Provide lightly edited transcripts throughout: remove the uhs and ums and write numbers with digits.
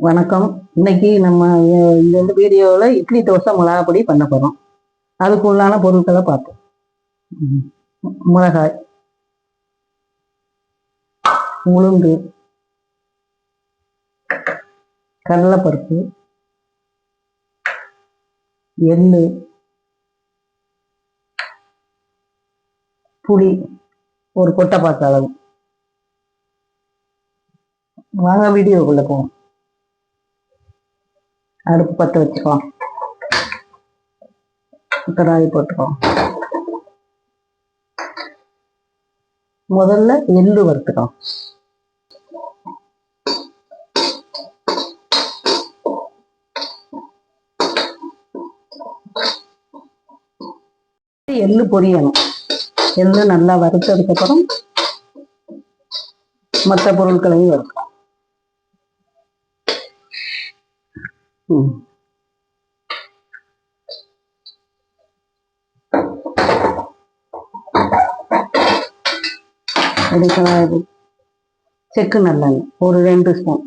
வணக்கம். இன்னைக்கு நம்ம இந்த வீடியோவில் இட்லி தோசை மிளகா பொடி பண்ண போகிறோம். அதுக்குள்ளான பொருட்களை பார்ப்போம். மிளகாய், உளுந்து, கடலைப்பருப்பு, எள்ளு, புளி ஒரு கொட்டைப்பாக்கு அளவு. வாங்க வீடியோக்குள்ள போவோம். அடுப்பு பற்ற வச்சுக்கலாம். கடாய் போட்டுக்கலாம். முதல்ல எள்ளு வறுத்துக்கலாம். எள்ளு பொரியணும். எள்ளு நல்லா வறுத்ததுக்கு அப்புறம் மற்ற பொருட்களையும் வறுக்கலாம். செக்கு நல்லெண்ணெய் ஒரு 2 ஸ்பூன்.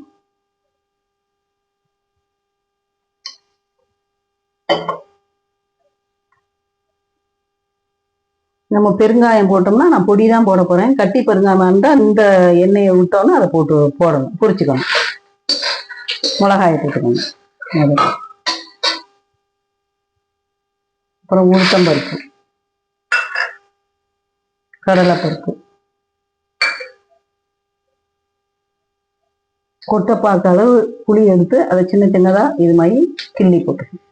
நம்ம பெருங்காயம் போட்டோம்னா, நான் பொடி தான் போட போறேன். கட்டி பெருங்காயம் இருந்தால் இந்த எண்ணெயை விட்டோம்னா அதை போடணும், பொரிச்சுக்கணும். மிளகாயை போட்டுக்கணும். அப்புறம் உளுத்தம்பருப்பு, கடலைப்பருப்பு, கொட்டைப்பாக்கு அளவு புளி எடுத்து அதை சின்ன சின்னதா இது மாதிரி கிள்ளி போட்டுக்கணும்.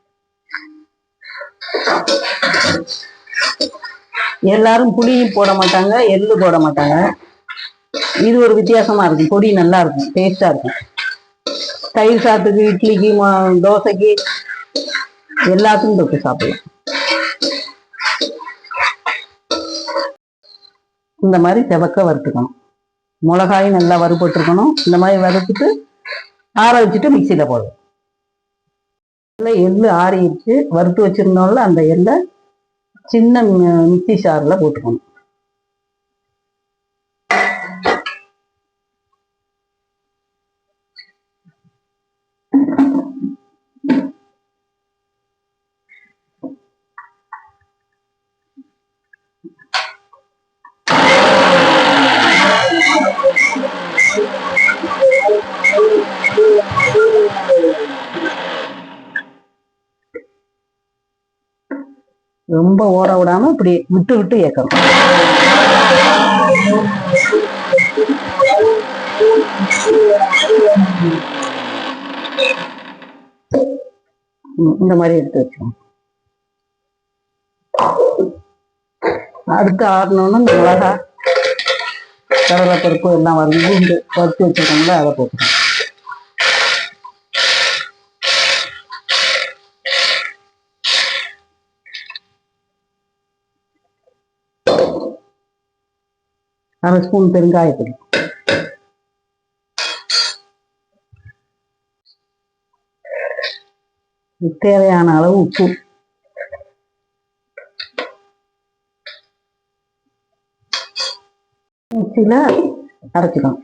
எல்லாரும் புளியும் போட மாட்டாங்க, எள்ளு போட மாட்டாங்க. இது ஒரு வித்தியாசமா இருக்கும். பொடி நல்லா இருக்கும், டேஸ்டா இருக்கும். தயிர் சாத்துக்கு, இட்லிக்கு, தோசைக்கு எல்லாத்துக்கும் தொட்டு சாப்பிடலாம். இந்த மாதிரி செவக்க வறுத்துக்கணும். மிளகாயும் நல்லா வறுபட்டுருக்கணும். இந்த மாதிரி வறுத்துட்டு ஆற வச்சுட்டு மிக்சியில போடணும். எள்ளு ஆறிடுச்சு. வறுத்து வச்சிருந்தோம்ல அந்த எள்ளை சின்ன மிக்சி சார்ல போட்டுக்கணும். ரொம்ப ஓட விடாம இப்படி விட்டு விட்டு ஏற்கணும். இந்த மாதிரி எடுத்து வச்சோம். அடுத்து ஆறணும்னா இந்த மிளகா, கடலைப்பருப்பு எல்லாம் வறுத்து வச்சிருக்கோம்ல அதை போட்டுக்கணும். அரை ஸ்பூன் பெருங்காயப்பொடி, தேவையான அளவு உப்பு, மிக்சியில அரைச்சிக்கணும்.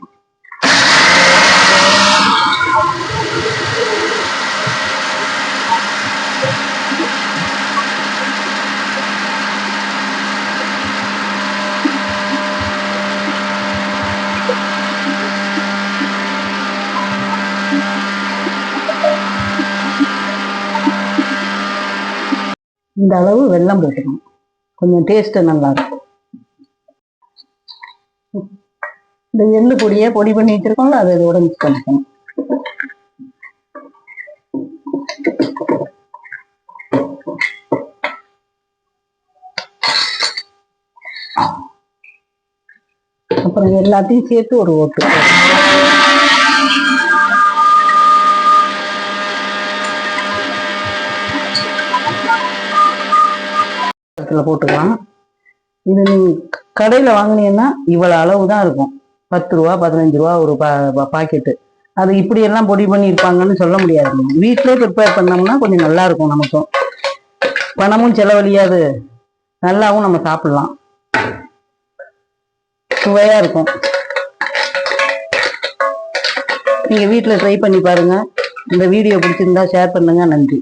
இந்த அளவு வெல்லம் போட்டுக்கணும். கொஞ்சம் டேஸ்ட் நல்லா இருக்கும். இந்த எள்ளு பொடியை பொடி பண்ணி வச்சிருக்கோம்ல அதை இதோட மிக்ஸ் பண்ணிக்கணும். அப்புறம் எல்லாத்தையும் சேர்த்து ஒரு ஓட்டு. போட்டுக்கலாம். இது நீ கடையில வாங்கினீங்கன்னா இவ்வளவு அளவு தான் இருக்கும். 10 ரூபா 15 ரூபா ஒரு பாக்கெட்டு. அது இப்படி எல்லாம் பொடி பண்ணி இருப்பாங்கன்னு சொல்ல முடியாது. வீட்டிலே ப்ரிப்பேர் பண்ணோம்னா கொஞ்சம் நல்லா இருக்கும். நமக்கும் பணமும் செலவழியாது, நல்லாவும் நம்ம சாப்பிடலாம், சுவையா இருக்கும். நீங்க வீட்டுல ட்ரை பண்ணி பாருங்க. இந்த வீடியோ பிடிச்சிருந்தா ஷேர் பண்ணுங்க. நன்றி.